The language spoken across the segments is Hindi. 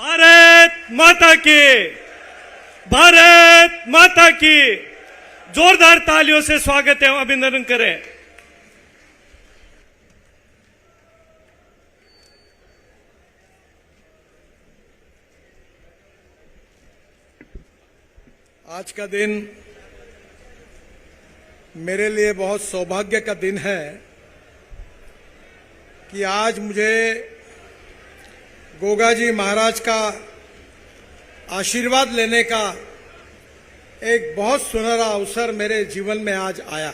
भारत माता की, भारत माता की। जोरदार तालियों से स्वागत एवं अभिनंदन करें। आज का दिन मेरे लिए बहुत सौभाग्य का दिन है कि आज मुझे गोगा जी महाराज का आशीर्वाद लेने का एक बहुत सुनहरा अवसर मेरे जीवन में आज आया।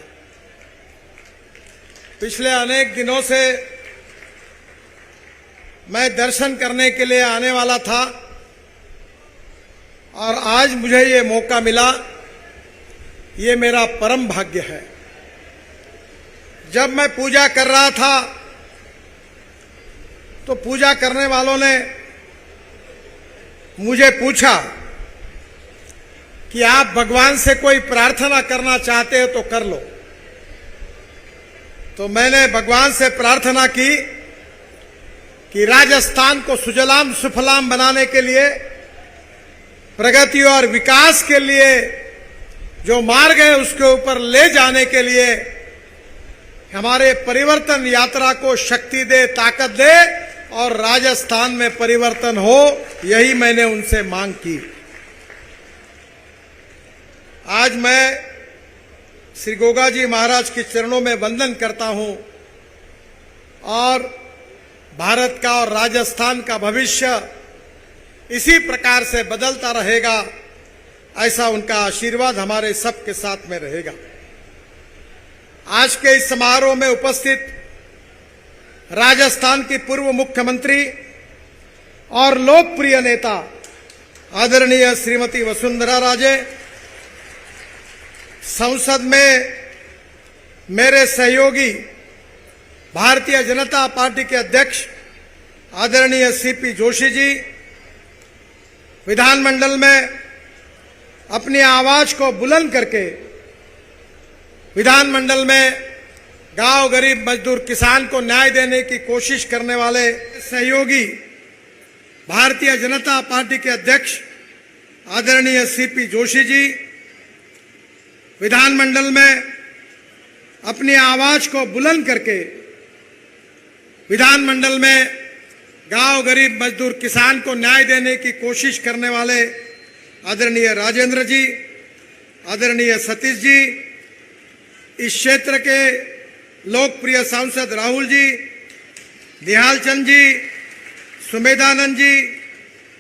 पिछले अनेक दिनों से मैं दर्शन करने के लिए आने वाला था और आज मुझे ये मौका मिला। ये मेरा परम भाग्य है। जब मैं पूजा कर रहा था तो पूजा करने वालों ने मुझे पूछा कि आप भगवान से कोई प्रार्थना करना चाहते हो तो कर लो। तो मैंने भगवान से प्रार्थना की कि राजस्थान को सुजलाम सुफलाम बनाने के लिए, प्रगति और विकास के लिए जो मार्ग है उसके ऊपर ले जाने के लिए हमारे परिवर्तन यात्रा को शक्ति दे, ताकत दे और राजस्थान में परिवर्तन हो। यही मैंने उनसे मांग की। आज मैं श्री गोगा जी महाराज के चरणों में वंदन करता हूं और भारत का और राजस्थान का भविष्य इसी प्रकार से बदलता रहेगा, ऐसा उनका आशीर्वाद हमारे सबके साथ में रहेगा। आज के इस समारोह में उपस्थित राजस्थान की पूर्व मुख्यमंत्री और लोकप्रिय नेता आदरणीय श्रीमती वसुंधरा राजे, संसद में मेरे सहयोगी भारतीय जनता पार्टी के अध्यक्ष आदरणीय सीपी जोशी जी, विधानमंडल में अपनी आवाज को बुलंद करके विधानमंडल में गांव गरीब मजदूर किसान को न्याय देने की कोशिश करने वाले सहयोगी भारतीय जनता पार्टी के अध्यक्ष आदरणीय सीपी जोशी जी, विधानमंडल में अपनी आवाज को बुलंद करके विधानमंडल में गांव गरीब मजदूर किसान को न्याय देने की कोशिश करने वाले आदरणीय राजेंद्र जी, आदरणीय सतीश जी, इस क्षेत्र के लोकप्रिय सांसद राहुल जी, निहाल चंद जी, सुमेधानंद जी,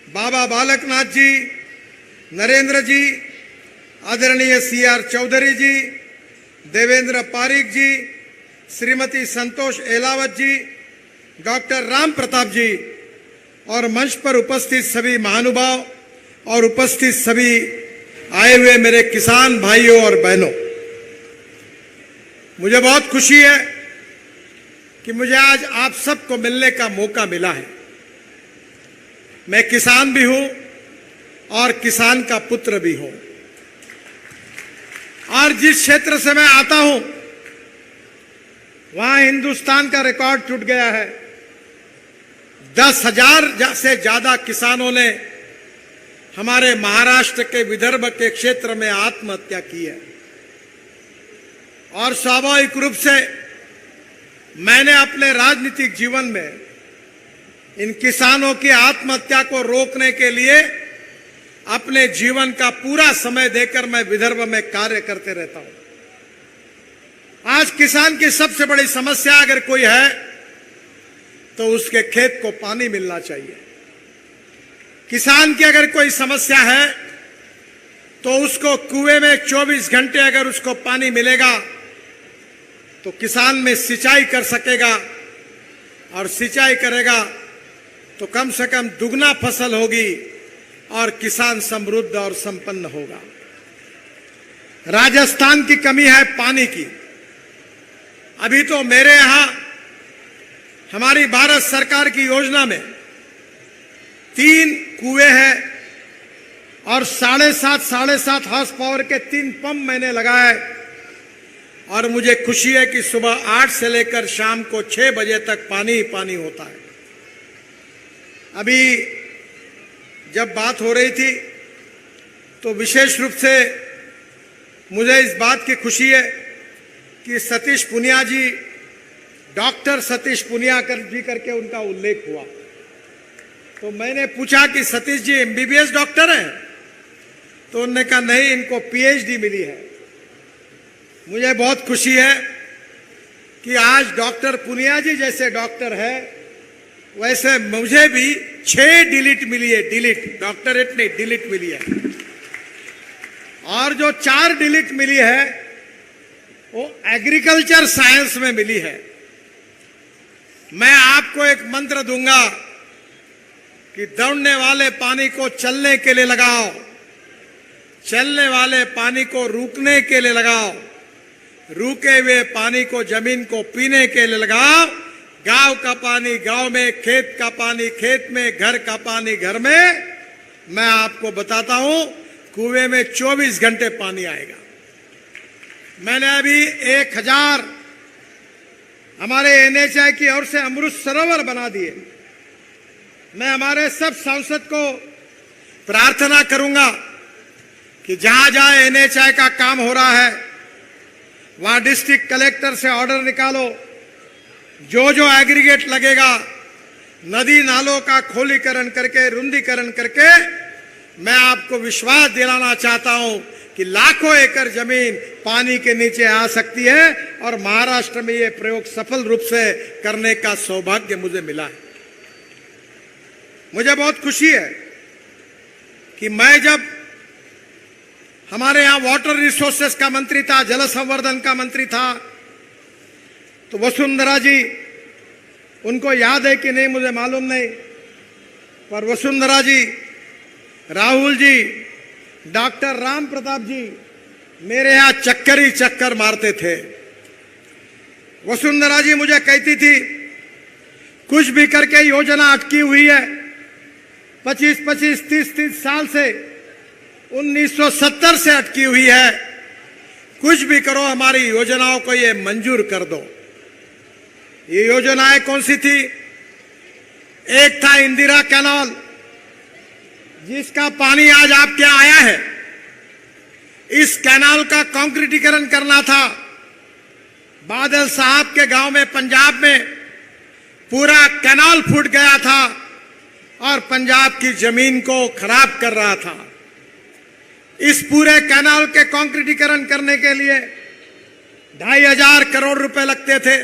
बाबा बालकनाथ जी, नरेंद्र जी, आदरणीय सीआर चौधरी जी, देवेंद्र पारीक जी, श्रीमती संतोष एलावत जी, डॉक्टर राम प्रताप जी और मंच पर उपस्थित सभी महानुभाव और उपस्थित सभी आए हुए मेरे किसान भाइयों और बहनों, मुझे बहुत खुशी है कि मुझे आज आप सबको मिलने का मौका मिला है। मैं किसान भी हूं और किसान का पुत्र भी हूं और जिस क्षेत्र से मैं आता हूं वहां हिंदुस्तान का रिकॉर्ड टूट गया है। 10,000 से ज्यादा किसानों ने हमारे महाराष्ट्र के विदर्भ के क्षेत्र में आत्महत्या की है और स्वाभाविक रूप से मैंने अपने राजनीतिक जीवन में इन किसानों की आत्महत्या को रोकने के लिए अपने जीवन का पूरा समय देकर मैं विदर्भ में कार्य करते रहता हूं। आज किसान की सबसे बड़ी समस्या अगर कोई है तो उसके खेत को पानी मिलना चाहिए। किसान की अगर कोई समस्या है तो उसको कुएं में 24 घंटे अगर उसको पानी मिलेगा तो किसान में सिंचाई कर सकेगा और सिंचाई करेगा तो कम से कम दुगना फसल होगी और किसान समृद्ध और संपन्न होगा। राजस्थान की कमी है पानी की। अभी तो मेरे यहां हमारी भारत सरकार की योजना में 3 कुएं हैं और 7.5 हॉर्स पावर के 3 पंप मैंने लगाए और मुझे खुशी है कि सुबह 8 से लेकर शाम को 6 बजे तक पानी ही पानी होता है। अभी जब बात हो रही थी तो विशेष रूप से मुझे इस बात की खुशी है कि सतीश पुनिया जी, डॉक्टर सतीश पुनिया जी करके उनका उल्लेख हुआ। तो मैंने पूछा कि सतीश जी एमबीबीएस डॉक्टर हैं? तो उन्होंने कहा नहीं, इनको पीएचडी मिली है। मुझे बहुत खुशी है कि आज डॉक्टर पुनिया जी जैसे डॉक्टर है, वैसे मुझे भी 6 डिलीट मिली है। डिलीट, डॉक्टरेट नहीं, डिलीट मिली है। और जो 4 डिलीट मिली है वो एग्रीकल्चर साइंस में मिली है। मैं आपको एक मंत्र दूंगा कि दौड़ने वाले पानी को चलने के लिए लगाओ, चलने वाले पानी को रुकने के लिए लगाओ, रुके हुए पानी को जमीन को पीने के लिए लगाओ। गांव का पानी गांव में, खेत का पानी खेत में, घर का पानी घर में। मैं आपको बताता हूं, कुएं में 24 घंटे पानी आएगा। मैंने अभी 1000 हमारे एनएचआई की ओर से अमृत सरोवर बना दिए। मैं हमारे सब सांसद को प्रार्थना करूंगा कि जहां जहां एनएचआई का काम हो रहा है वहां डिस्ट्रिक्ट कलेक्टर से ऑर्डर निकालो, जो जो एग्रीगेट लगेगा नदी नालों का खोलीकरण करके, रुंदीकरण करके, मैं आपको विश्वास दिलाना चाहता हूं कि लाखों एकड़ जमीन पानी के नीचे आ सकती है। और महाराष्ट्र में यह प्रयोग सफल रूप से करने का सौभाग्य मुझे मिला है। मुझे बहुत खुशी है कि मैं जब हमारे यहां वाटर रिसोर्सेस का मंत्री था, जल संवर्धन का मंत्री था, तो वसुंधरा जी, उनको याद है कि नहीं मुझे मालूम नहीं, पर वसुंधरा जी, राहुल जी, डॉक्टर राम प्रताप जी मेरे यहां चक्कर ही चक्कर मारते थे। वसुंधरा जी मुझे कहती थी कुछ भी करके योजना अटकी हुई है 25-25, 30-30 साल से, 1970 से अटकी हुई है, कुछ भी करो हमारी योजनाओं को ये मंजूर कर दो। ये योजनाएं कौन सी थी? एक था इंदिरा कैनाल, जिसका पानी आज आपके यहाँ आया है। इस कैनाल का कंक्रीटीकरण करना था। बादल साहब के गांव में, पंजाब में पूरा कैनाल फूट गया था और पंजाब की जमीन को खराब कर रहा था। इस पूरे कैनाल के कंक्रीटीकरण करने के लिए 2500 करोड़ रुपए लगते थे।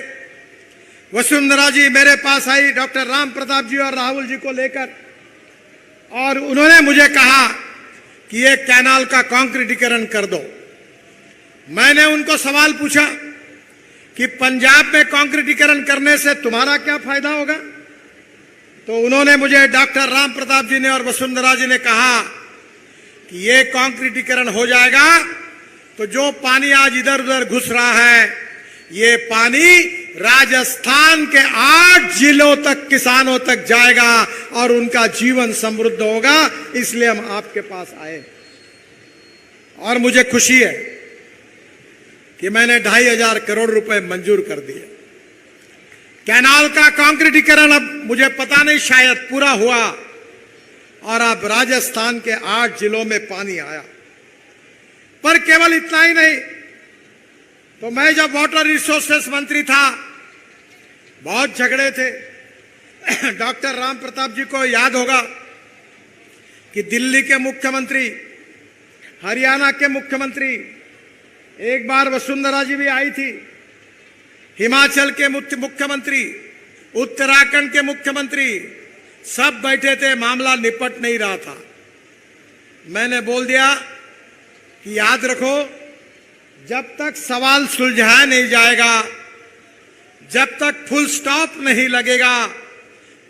वसुंधरा जी मेरे पास आई, डॉक्टर राम प्रताप जी और राहुल जी को लेकर, और उन्होंने मुझे कहा कि ये कैनाल का कंक्रीटीकरण कर दो। मैंने उनको सवाल पूछा कि पंजाब में कंक्रीटीकरण करने से तुम्हारा क्या फायदा होगा? तो उन्होंने मुझे, डॉक्टर राम प्रताप जी ने और वसुंधरा जी ने कहा कि ये कंक्रीटीकरण हो जाएगा तो जो पानी आज इधर उधर घुस रहा है, ये पानी राजस्थान के 8 जिलों तक, किसानों तक जाएगा और उनका जीवन समृद्ध होगा। इसलिए हम आपके पास आए और मुझे खुशी है कि मैंने 2500 करोड़ रुपए मंजूर कर दिए। कैनाल का कंक्रीटीकरण अब मुझे पता नहीं, शायद पूरा हुआ और अब राजस्थान के 8 जिलों में पानी आया। पर केवल इतना ही नहीं, तो मैं जब वाटर रिसोर्सेस मंत्री था, बहुत झगड़े थे। डॉक्टर राम प्रताप जी को याद होगा कि दिल्ली के मुख्यमंत्री, हरियाणा के मुख्यमंत्री, एक बार वसुंधरा जी भी आई थी, हिमाचल के मुख्यमंत्री, उत्तराखंड के मुख्यमंत्री, सब बैठे थे, मामला निपट नहीं रहा था। मैंने बोल दिया कि याद रखो, जब तक सवाल सुलझाया नहीं जाएगा, जब तक फुल स्टॉप नहीं लगेगा,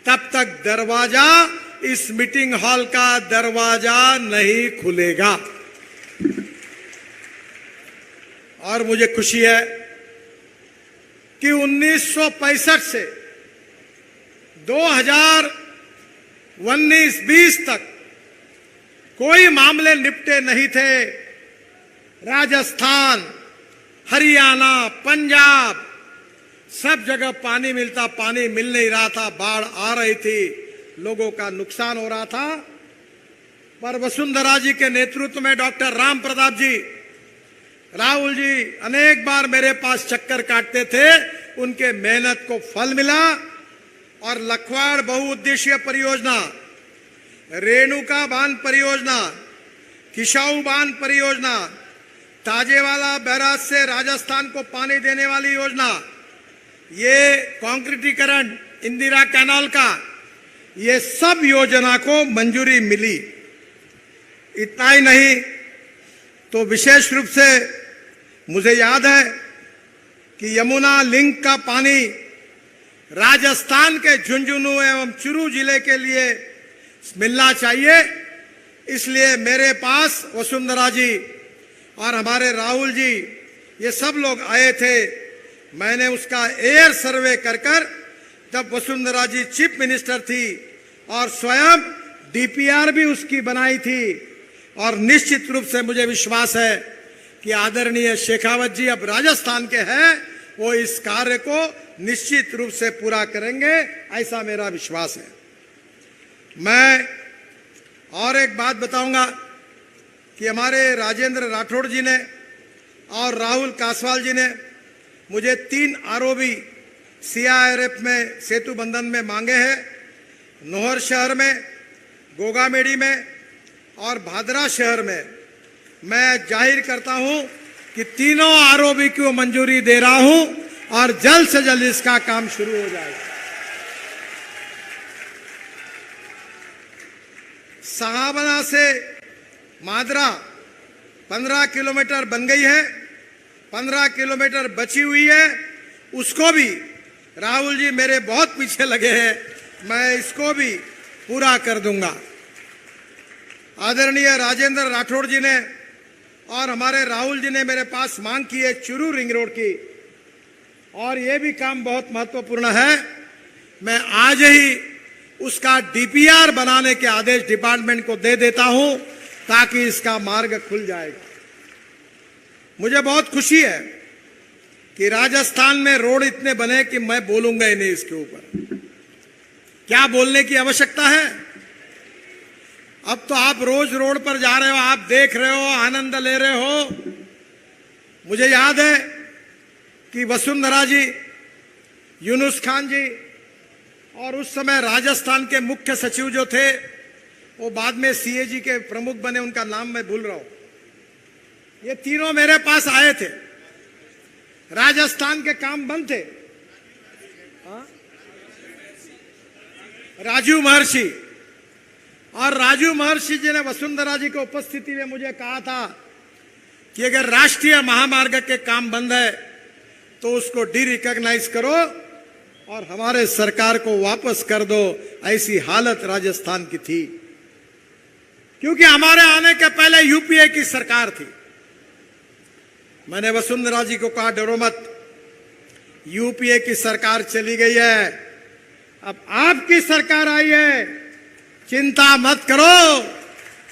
तब तक दरवाजा, इस मीटिंग हॉल का दरवाजा नहीं खुलेगा। और मुझे खुशी है कि 1965 से 2019-20 तक कोई मामले निपटे नहीं थे। राजस्थान, हरियाणा, पंजाब, सब जगह पानी मिलता, पानी मिल नहीं रहा था, बाढ़ आ रही थी, लोगों का नुकसान हो रहा था। पर वसुंधरा जी के नेतृत्व में डॉक्टर राम प्रताप जी, राहुल जी अनेक बार मेरे पास चक्कर काटते थे, उनके मेहनत को फल मिला और लखवाड़ बहुउद्देशीय परियोजना, रेणुका बांध परियोजना, किशाऊ बांध परियोजना, ताजेवाला बैराज से राजस्थान को पानी देने वाली योजना, ये कंक्रीटीकरण इंदिरा कैनाल का, ये सब योजना को मंजूरी मिली। इतना ही नहीं तो विशेष रूप से मुझे याद है कि यमुना लिंक का पानी राजस्थान के झुंझुनू एवं चुरू जिले के लिए मिलना चाहिए। इसलिए मेरे पास वसुंधरा जी और हमारे राहुल जी ये सब लोग आए थे। मैंने उसका एयर सर्वे कर तब वसुंधरा जी चीफ मिनिस्टर थी और स्वयं डीपीआर भी उसकी बनाई थी। और निश्चित रूप से मुझे विश्वास है कि आदरणीय शेखावत जी अब राजस्थान के हैं, वो इस कार्य को निश्चित रूप से पूरा करेंगे, ऐसा मेरा विश्वास है। मैं और एक बात बताऊंगा कि हमारे राजेंद्र राठौड़ जी ने और राहुल कासवाल जी ने मुझे 3 आरओबी सीआईआरएफ में सेतु बंधन में मांगे हैं। नोहर शहर में, गोगामेड़ी में और भादरा शहर में। मैं जाहिर करता हूं कि तीनों आरओबी को मंजूरी दे रहा हूं और जल्द से जल्द इसका काम शुरू हो जाएगा। सहाबना से मादरा 15 किलोमीटर बन गई है, 15 किलोमीटर बची हुई है, उसको भी राहुल जी मेरे बहुत पीछे लगे हैं, मैं इसको भी पूरा कर दूंगा। आदरणीय राजेंद्र राठौड़ जी ने और हमारे राहुल जी ने मेरे पास मांग की है चुरू रिंग रोड की, और यह भी काम बहुत महत्वपूर्ण है। मैं आज ही उसका डीपीआर बनाने के आदेश डिपार्टमेंट को दे देता हूं ताकि इसका मार्ग खुल जाएगा। मुझे बहुत खुशी है कि राजस्थान में रोड इतने बने कि मैं बोलूंगा ही नहीं इसके ऊपर। क्या बोलने की आवश्यकता है? अब तो आप रोज रोड पर जा रहे हो, आप देख रहे हो, आनंद ले रहे हो। मुझे याद है कि वसुंधरा जी, यूनुस खान जी और उस समय राजस्थान के मुख्य सचिव जो थे, वो बाद में सीएजी के प्रमुख बने, उनका नाम मैं भूल रहा हूं। ये तीनों मेरे पास आए थे। राजस्थान के काम बंद थे। राजू महर्षि, और राजू महर्षि जी ने वसुंधरा जी की उपस्थिति में मुझे कहा था कि अगर राष्ट्रीय महामार्ग के काम बंद है तो उसको डी रिकॉग्नाइज करो और हमारे सरकार को वापस कर दो। ऐसी हालत राजस्थान की थी, क्योंकि हमारे आने के पहले यूपीए की सरकार थी। मैंने वसुंधरा जी को कहा, डरो मत, यूपीए की सरकार चली गई है, अब आपकी सरकार आई है, चिंता मत करो,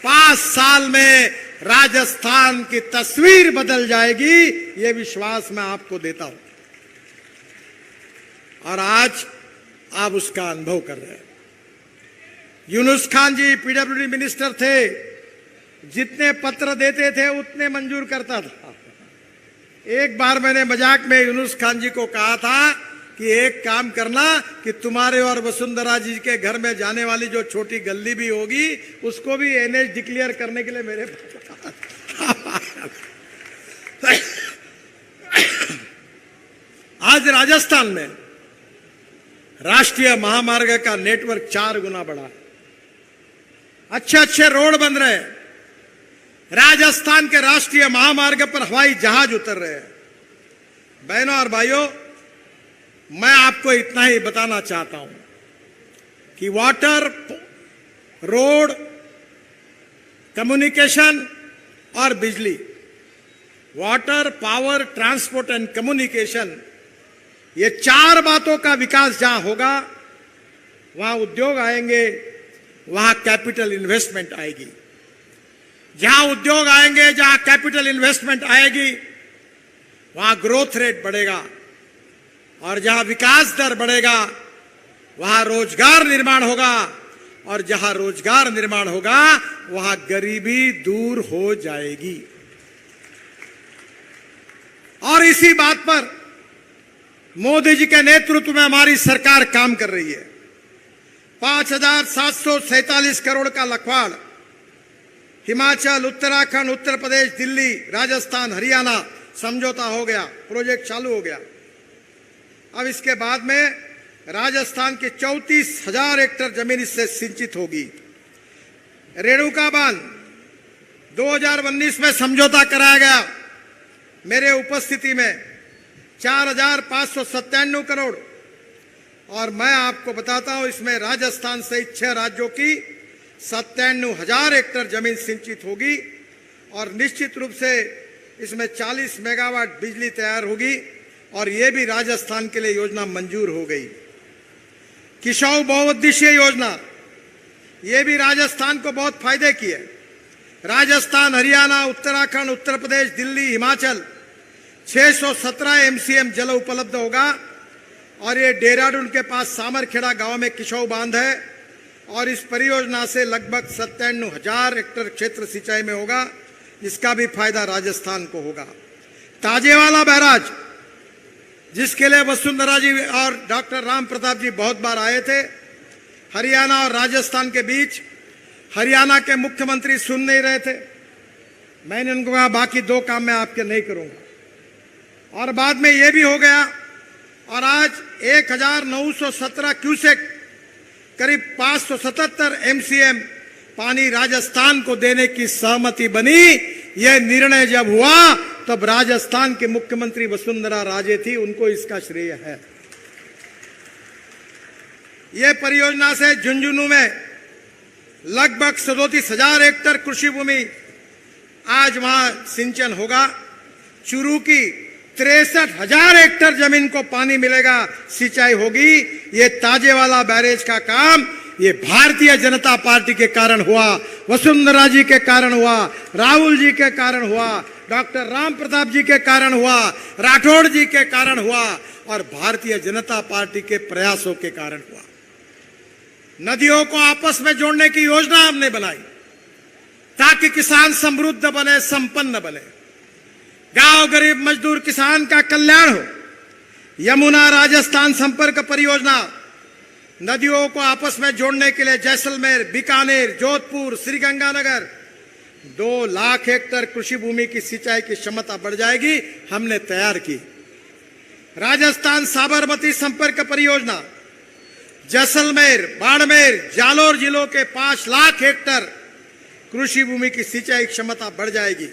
5 साल में राजस्थान की तस्वीर बदल जाएगी, ये विश्वास मैं आपको देता हूं। और आज आप उसका अनुभव कर रहे हैं। यूनुस खान जी पीडब्ल्यूडी मिनिस्टर थे, जितने पत्र देते थे उतने मंजूर करता था। एक बार मैंने मजाक में यूनुस खान जी को कहा था कि एक काम करना कि तुम्हारे और वसुंधरा जी के घर में जाने वाली जो छोटी गली भी होगी उसको भी एनएच डिक्लेयर करने के लिए मेरे आज राजस्थान में राष्ट्रीय महामार्ग का नेटवर्क 4 गुना बढ़ा। अच्छे अच्छे रोड बन रहे हैं। राजस्थान के राष्ट्रीय महामार्ग पर हवाई जहाज उतर रहे हैं। बहनों और भाइयों, मैं आपको इतना ही बताना चाहता हूं कि वाटर, रोड, कम्युनिकेशन और बिजली, water, power, transport and communication, ये 4 बातों का विकास जहां होगा वहां उद्योग आएंगे, वहां कैपिटल इन्वेस्टमेंट आएगी। जहां उद्योग आएंगे, जहां कैपिटल इन्वेस्टमेंट आएगी, वहां ग्रोथ रेट बढ़ेगा, और जहां विकास दर बढ़ेगा वहां रोजगार निर्माण होगा, और जहां रोजगार निर्माण होगा वहां गरीबी दूर हो जाएगी। और इसी बात पर मोदी जी के नेतृत्व में हमारी सरकार काम कर रही है। 5,747 करोड़ का लखवाड़ हिमाचल, उत्तराखंड, उत्तर प्रदेश, दिल्ली, राजस्थान, हरियाणा समझौता हो गया, प्रोजेक्ट चालू हो गया। अब इसके बाद में राजस्थान की 34,000 हेक्टेयर जमीन इससे सिंचित होगी। रेणुका बांध 2019 में समझौता कराया गया मेरे उपस्थिति में 4,597 करोड़। और मैं आपको बताता हूं इसमें राजस्थान सहित 6 राज्यों की 97,000 हेक्टेयर जमीन सिंचित होगी और निश्चित रूप से इसमें 40 मेगावाट बिजली तैयार होगी। और यह भी राजस्थान के लिए योजना मंजूर हो गई। किसाऊ बहुउद्देशीय योजना, यह भी राजस्थान को बहुत फायदे की है। राजस्थान, हरियाणा, उत्तराखंड, उत्तर प्रदेश, दिल्ली, हिमाचल 617 एमसीएम जल उपलब्ध होगा। और ये देहरादून के पास सामरखेड़ा गांव में किसाऊ बांध है और इस परियोजना से लगभग 97,000 हेक्टेयर क्षेत्र सिंचाई में होगा। इसका भी फायदा राजस्थान को होगा। ताजेवाला बैराज, जिसके लिए वसुंधरा जी और डॉक्टर राम प्रताप जी बहुत बार आए थे, हरियाणा और राजस्थान के बीच। हरियाणा के मुख्यमंत्री सुन नहीं रहे थे। मैंने उनको कहा बाकी 2 काम मैं आपके नहीं करूंगा। और बाद में यह भी हो गया और आज 1,917 क्यूसेक करीब 577 एमसीएम पानी राजस्थान को देने की सहमति बनी। यह निर्णय जब हुआ तब राजस्थान के मुख्यमंत्री वसुंधरा राजे थी, उनको इसका श्रेय है। यह परियोजना से झुंझुनू में लगभग 37,000 हेक्टेयर कृषि भूमि आज वहां सिंचन होगा। चूरू की 63,000 हेक्टेयर जमीन को पानी मिलेगा, सिंचाई होगी। ये ताजेवाला बैरेज का काम ये भारतीय जनता पार्टी के कारण हुआ, वसुंधरा जी के कारण हुआ, राहुल जी के कारण हुआ, डॉक्टर राम प्रताप जी के कारण हुआ, राठौड़ जी के कारण हुआ और भारतीय जनता पार्टी के प्रयासों के कारण हुआ। नदियों को आपस में जोड़ने की योजना हमने बनाई ताकि किसान समृद्ध बने, संपन्न बने, गांव गरीब मजदूर किसान का कल्याण हो। यमुना राजस्थान संपर्क परियोजना नदियों को आपस में जोड़ने के लिए जैसलमेर, बीकानेर, जोधपुर, श्रीगंगानगर 2 लाख हेक्टेयर कृषि भूमि की सिंचाई की क्षमता बढ़ जाएगी, हमने तैयार की। राजस्थान साबरमती संपर्क परियोजना जैसलमेर, बाड़मेर, जालोर जिलों के 5 लाख हेक्टेयर कृषि भूमि की सिंचाई क्षमता बढ़ जाएगी।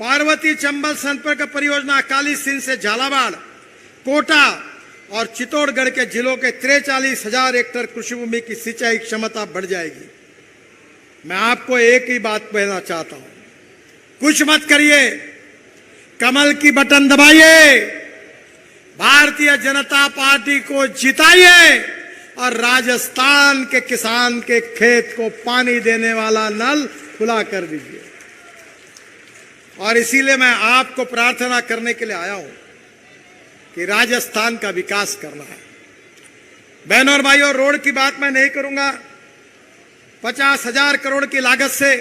पार्वती चंबल संपर्क परियोजना काली सिंध से झालावाड़, कोटा और चित्तौड़गढ़ के जिलों के 43,000 हेक्टेयर कृषि भूमि की सिंचाई क्षमता बढ़ जाएगी। मैं आपको एक ही बात कहना चाहता हूं, कुछ मत करिए, कमल की बटन दबाइए, भारतीय जनता पार्टी को जिताइए और राजस्थान के किसान के खेत को पानी देने वाला नल खुला कर दीजिए। और इसीलिए मैं आपको प्रार्थना करने के लिए आया हूं कि राजस्थान का विकास करना है। बहनों और भाइयों, रोड की बात मैं नहीं करूंगा। 50,000 करोड़ की लागत से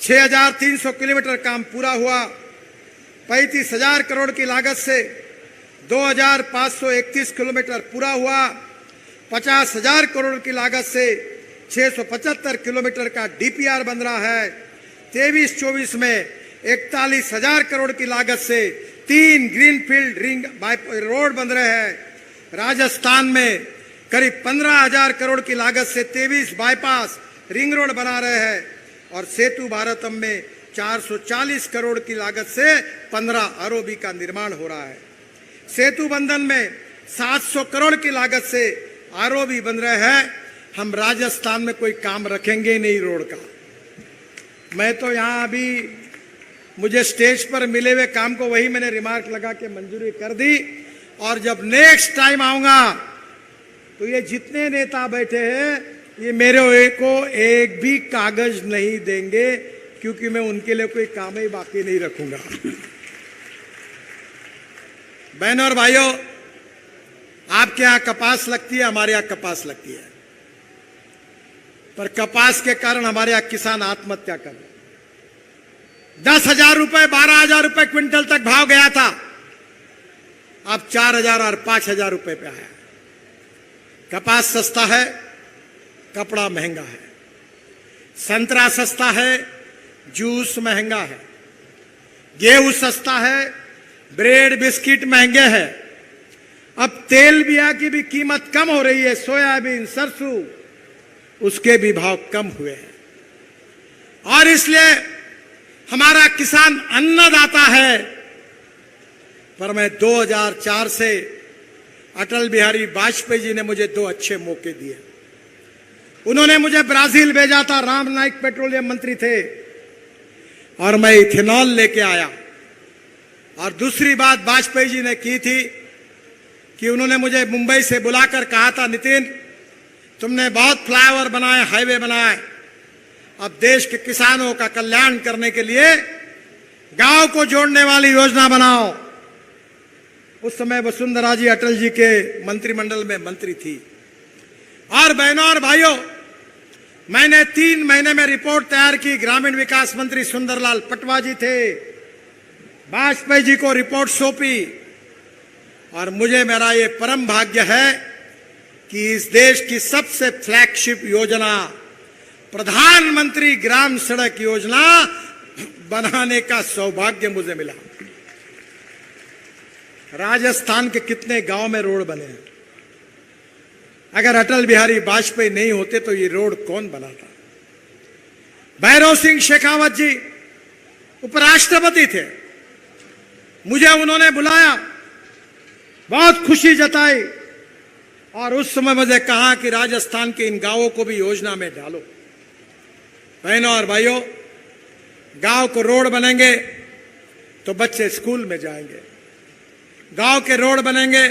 6,300 किलोमीटर काम पूरा हुआ। 35,000 करोड़ की लागत से 2,531 किलोमीटर पूरा हुआ। 50,000 करोड़ की लागत से 675 किलोमीटर का डीपीआर बन रहा है। 23-24 में 41,000 करोड़ की लागत से 3 ग्रीनफील्ड रिंग रोड बन रहे हैं। राजस्थान में करीब 15,000 करोड़ की लागत से 23 बाईपास रिंग रोड बना रहे हैं और सेतु भारतम में 440 करोड़ की लागत से 15 आरओबी का निर्माण हो रहा है। सेतु बंधन में 700 करोड़ की लागत से आरओबी बन रहे हैं। हम राजस्थान में कोई काम रखेंगे नहीं रोड का। मैं तो यहां अभी मुझे स्टेज पर मिले हुए काम को वही मैंने रिमार्क लगा के मंजूरी कर दी। और जब नेक्स्ट टाइम आऊंगा तो ये जितने नेता बैठे हैं ये मेरे को एक भी कागज नहीं देंगे, क्योंकि मैं उनके लिए कोई काम ही बाकी नहीं रखूंगा। बहनों और भाइयों, आपके यहां कपास लगती है, हमारे यहां कपास लगती है। पर कपास के कारण हमारे यहां किसान आत्महत्या कर रहे। 10,000 रुपए 12,000 रुपए क्विंटल तक भाव गया था, अब 4,000 और 5,000 रुपए पे आया। कपास सस्ता है, कपड़ा महंगा है। संतरा सस्ता है, जूस महंगा है। गेहूं सस्ता है, ब्रेड बिस्किट महंगे हैं। अब तेल बिया की भी कीमत कम हो रही है, सोयाबीन सरसों उसके भी भाव कम हुए हैं। और इसलिए हमारा किसान अन्नदाता है। पर मैं 2004 से अटल बिहारी वाजपेयी जी ने मुझे 2 अच्छे मौके दिए। उन्होंने मुझे ब्राजील भेजा था, राम नाइक पेट्रोलियम मंत्री थे, और मैं इथेनॉल लेके आया। और दूसरी बात वाजपेयी जी ने की थी कि उन्होंने मुझे मुंबई से बुलाकर कहा था, नितिन तुमने बहुत फ्लाईओवर बनाए, हाईवे बनाए, अब देश के किसानों का कल्याण करने के लिए गांव को जोड़ने वाली योजना बनाओ। उस समय वसुंधरा जी अटल जी के मंत्रिमंडल में मंत्री थी। और बहनों और भाइयों, मैंने 3 महीने में रिपोर्ट तैयार की। ग्रामीण विकास मंत्री सुंदरलाल पटवा जी थे, वाजपेयी जी को रिपोर्ट सौंपी। और मुझे मेरा ये परम भाग्य है कि इस देश की सबसे फ्लैगशिप योजना प्रधानमंत्री ग्राम सड़क योजना बनाने का सौभाग्य मुझे मिला। राजस्थान के कितने गांव में रोड बने हैं। अगर अटल बिहारी वाजपेयी नहीं होते तो ये रोड कौन बनाता। भैरव सिंह शेखावत जी उपराष्ट्रपति थे, मुझे उन्होंने बुलाया, बहुत खुशी जताई, और उस समय मुझे कहा कि राजस्थान के इन गांवों को भी योजना में डालो। बहनों और भाइयों, गांव को रोड बनेंगे तो बच्चे स्कूल में जाएंगे, गांव के रोड बनेंगे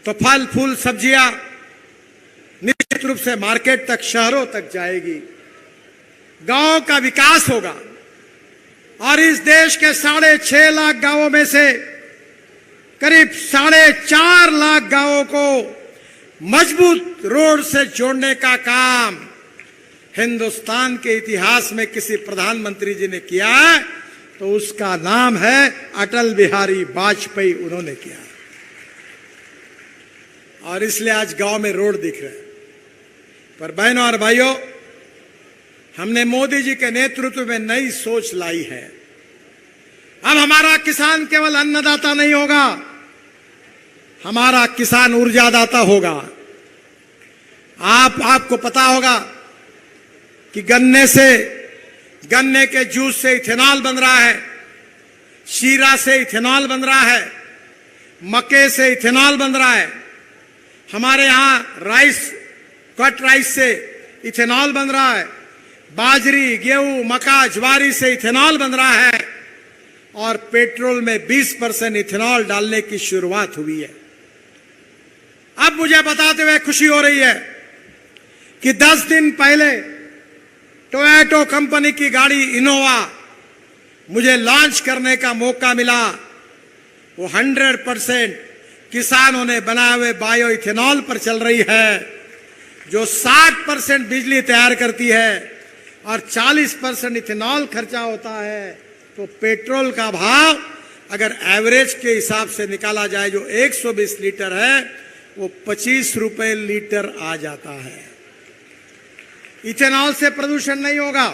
तो फल फूल सब्जियां निश्चित रूप से मार्केट तक, शहरों तक जाएगी, गांव का विकास होगा। और इस देश के 6.5 लाख गांवों में से करीब 4.5 लाख गांवों को मजबूत रोड से जोड़ने का काम हिंदुस्तान के इतिहास में किसी प्रधानमंत्री जी ने किया है तो उसका नाम है अटल बिहारी वाजपेयी। उन्होंने किया, और इसलिए आज गांव में रोड दिख रहे हैं। पर बहनों और भाइयों, हमने मोदी जी के नेतृत्व में नई सोच लाई है। अब हमारा किसान केवल अन्नदाता नहीं होगा, हमारा किसान ऊर्जादाता होगा। आपको पता होगा कि गन्ने के जूस से इथेनॉल बन रहा है, शीरा से इथेनॉल बन रहा है, मक्के से इथेनॉल बन रहा है। हमारे यहां कट राइस से इथेनॉल बन रहा है, बाजरी, गेहूं, मक्का, ज्वारी से इथेनॉल बन रहा है, और पेट्रोल में 20% इथेनॉल डालने की शुरुआत हुई है। अब मुझे बताते हुए खुशी हो रही है कि 10 दिन पहले टोयोटा कंपनी की गाड़ी इनोवा मुझे लॉन्च करने का मौका मिला। वो 100% किसानों ने बनाए हुए बायो इथेनॉल पर चल रही है, जो 60% बिजली तैयार करती है और 40% इथेनॉल खर्चा होता है। तो पेट्रोल का भाव अगर एवरेज के हिसाब से निकाला जाए, जो 120 लीटर है, वो 25 रुपए लीटर आ जाता है। इथेनॉल से प्रदूषण नहीं होगा।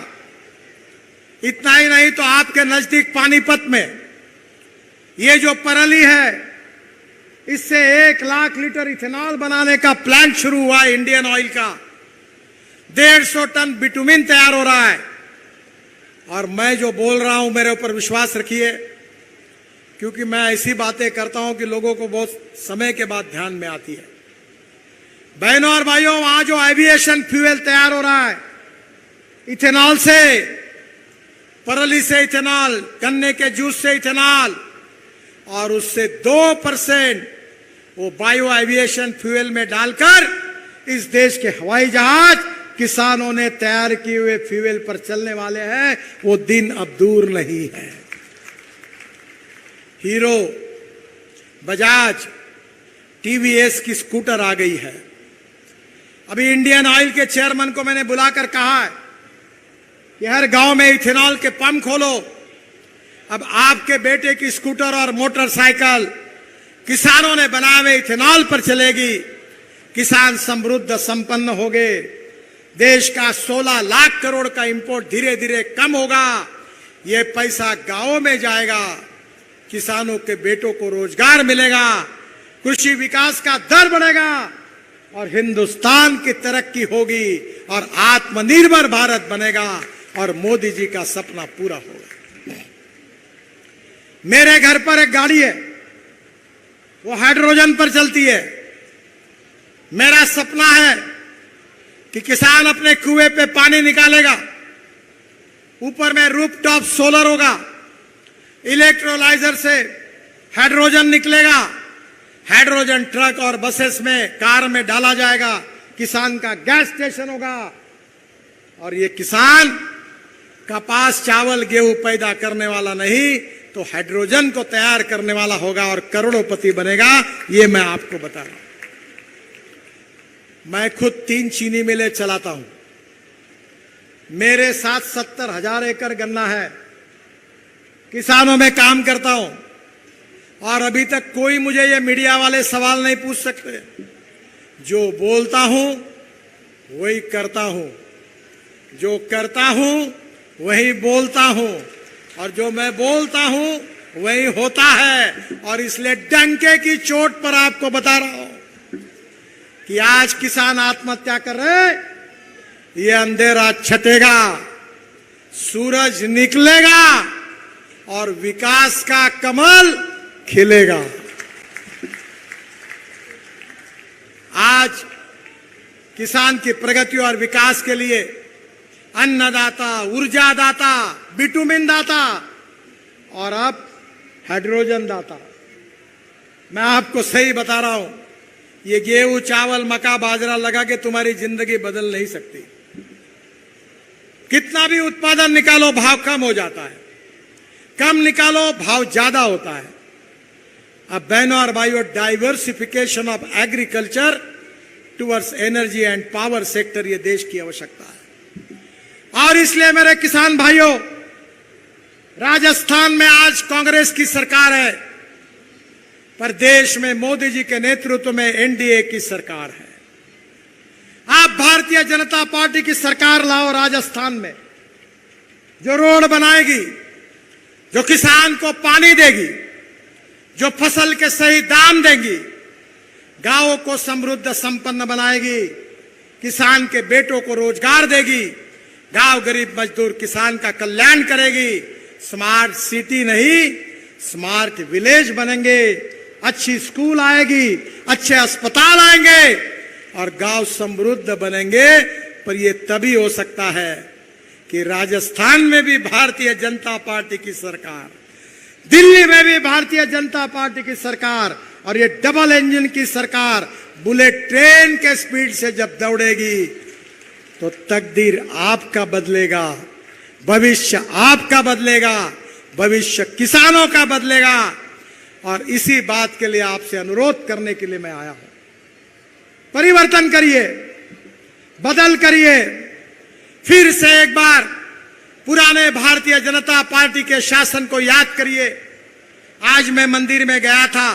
इतना ही नहीं तो आपके नजदीक पानीपत में ये जो परली है, इससे 1 लाख लीटर इथेनॉल बनाने का प्लांट शुरू हुआ है इंडियन ऑयल का। 150 टन बिटुमिन तैयार हो रहा है। और मैं जो बोल रहा हूं, मेरे ऊपर विश्वास रखिए, क्योंकि मैं ऐसी बातें करता हूं कि लोगों को बहुत समय के बाद ध्यान में आती है। बहनों और भाइयों, वहां जो एविएशन फ्यूल तैयार हो रहा है इथेनॉल से, परली से इथेनॉल, गन्ने के जूस से इथेनॉल, और उससे 2% वो बायो एविएशन फ्यूल में डालकर इस देश के हवाई जहाज किसानों ने तैयार किए हुए फ्यूल पर चलने वाले हैं। वो दिन अब दूर नहीं है। हीरो, बजाज, टीवीएस की स्कूटर आ गई है। अभी इंडियन ऑयल के चेयरमैन को मैंने बुलाकर कहा है कि हर गांव में इथेनॉल के पंप खोलो। अब आपके बेटे की स्कूटर और मोटरसाइकिल किसानों ने बनाए हुए इथेनॉल पर चलेगी। किसान समृद्ध संपन्न हो गए। देश का 16 लाख करोड़ का इंपोर्ट धीरे धीरे कम होगा। ये पैसा गांवों में जाएगा। किसानों के बेटों को रोजगार मिलेगा। कृषि विकास का दर बढ़ेगा और हिंदुस्तान की तरक्की होगी और आत्मनिर्भर भारत बनेगा और मोदी जी का सपना पूरा होगा। मेरे घर पर एक गाड़ी है, वो हाइड्रोजन पर चलती है। मेरा सपना है कि किसान अपने कुएं पे पानी निकालेगा, ऊपर में रूफटॉप सोलर होगा, इलेक्ट्रोलाइजर से हाइड्रोजन निकलेगा, हाइड्रोजन ट्रक और बसेस में कार में डाला जाएगा, किसान का गैस स्टेशन होगा और ये किसान कपास चावल गेहूं पैदा करने वाला नहीं तो हाइड्रोजन को तैयार करने वाला होगा और करोड़पति बनेगा। ये मैं आपको बता रहा हूं। मैं खुद 3 चीनी मिलें चलाता हूं। मेरे साथ 70,000 एकड़ गन्ना है। किसानों में काम करता हूं और अभी तक कोई मुझे ये मीडिया वाले सवाल नहीं पूछ सकते। जो बोलता हूं वही करता हूं, जो करता हूं वही बोलता हूं और जो मैं बोलता हूं वही होता है। और इसलिए डंके की चोट पर आपको बता रहा हूं कि आज किसान आत्महत्या कर रहे, ये अंधेरा छटेगा, सूरज निकलेगा और विकास का कमल खिलेगा। आज किसान की प्रगति और विकास के लिए अन्नदाता, ऊर्जादाता, बिटुमिन दाता और अब हाइड्रोजन दाता। मैं आपको सही बता रहा हूं, ये गेहूं चावल मक्का बाजरा लगा के तुम्हारी जिंदगी बदल नहीं सकती। कितना भी उत्पादन निकालो भाव कम हो जाता है, कम निकालो भाव ज्यादा होता है। अब बहनों और भाइयों, diversification of agriculture towards energy and power sector ये देश की आवश्यकता है। और इसलिए मेरे किसान भाइयों, राजस्थान में आज कांग्रेस की सरकार है, पर देश में मोदी जी के नेतृत्व में एनडीए की सरकार है। आप भारतीय जनता पार्टी की सरकार लाओ राजस्थान में, जो रोड बनाएगी, जो किसान को पानी देगी, जो फसल के सही दाम देगी, गांवों को समृद्ध संपन्न बनाएगी, किसान के बेटों को रोजगार देगी, गांव गरीब मजदूर किसान का कल्याण करेगी। स्मार्ट सिटी नहीं, स्मार्ट विलेज बनेंगे, अच्छी स्कूल आएगी, अच्छे अस्पताल आएंगे और गांव समृद्ध बनेंगे। पर यह तभी हो सकता है कि राजस्थान में भी भारतीय जनता पार्टी की सरकार, दिल्ली में भी भारतीय जनता पार्टी की सरकार और ये डबल इंजन की सरकार बुलेट ट्रेन के स्पीड से जब दौड़ेगी तो तकदीर आपका बदलेगा, भविष्य आपका बदलेगा, भविष्य किसानों का बदलेगा। और इसी बात के लिए आपसे अनुरोध करने के लिए मैं आया हूं। परिवर्तन करिए, बदल करिए, फिर से एक बार पुराने भारतीय जनता पार्टी के शासन को याद करिए। आज मैं मंदिर में गया था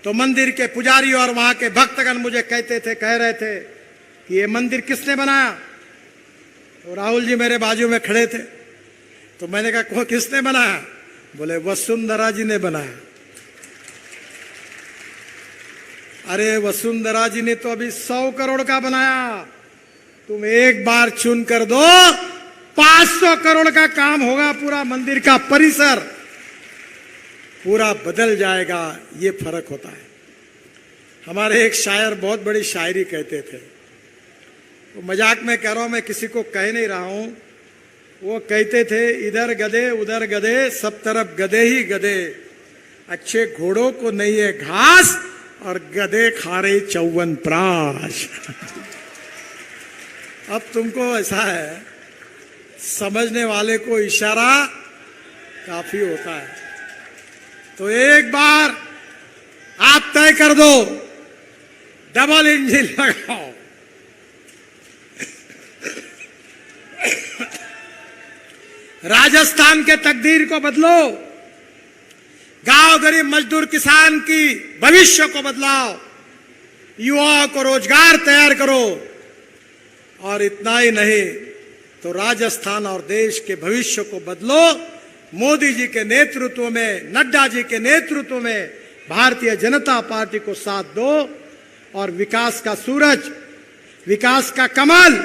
तो मंदिर के पुजारी और वहां के भक्तगण मुझे कह रहे थे कि ये मंदिर किसने बनाया। तो राहुल जी मेरे बाजू में खड़े थे, तो मैंने कहा किसने बनाया? बोले वसुंधरा जी ने बनाया। अरे वसुंधरा जी ने तो अभी 100 करोड़ का बनाया, तुम एक बार चुन कर दो 500 करोड़ का काम होगा, पूरा मंदिर का परिसर पूरा बदल जाएगा। ये फर्क होता है। हमारे एक शायर बहुत बड़ी शायरी कहते थे, वो मजाक में कह रहा हूं, मैं किसी को कह नहीं रहा हूं। वो कहते थे इधर गधे उधर गधे, सब तरफ गधे ही गधे, अच्छे घोड़ों को नहीं है घास और गधे खा रहे 54 प्राश। अब तुमको ऐसा है, समझने वाले को इशारा काफी होता है। तो एक बार आप तय कर दो, डबल इंजन लगाओ, राजस्थान के तकदीर को बदलो, गांव गरीब मजदूर किसान की भविष्य को बदलाओ, युवाओं को रोजगार तैयार करो। और इतना ही नहीं तो राजस्थान और देश के भविष्य को बदलो। मोदी जी के नेतृत्व में, नड्डा जी के नेतृत्व में भारतीय जनता पार्टी को साथ दो और विकास का सूरज, विकास का कमल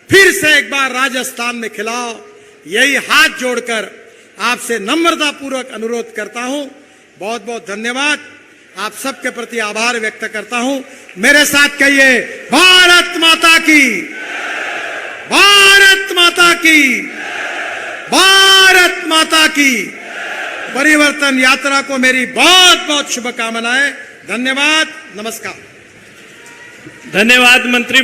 फिर से एक बार राजस्थान में खिलाओ। यही हाथ जोड़कर आपसे नम्रता पूर्वक अनुरोध करता हूं। बहुत बहुत धन्यवाद। आप सबके प्रति आभार व्यक्त करता हूं। मेरे साथ कहिए, भारत माता की, भारत माता की, भारत माता की। परिवर्तन यात्रा को मेरी बहुत बहुत शुभकामनाएं। धन्यवाद, नमस्कार। धन्यवाद मंत्री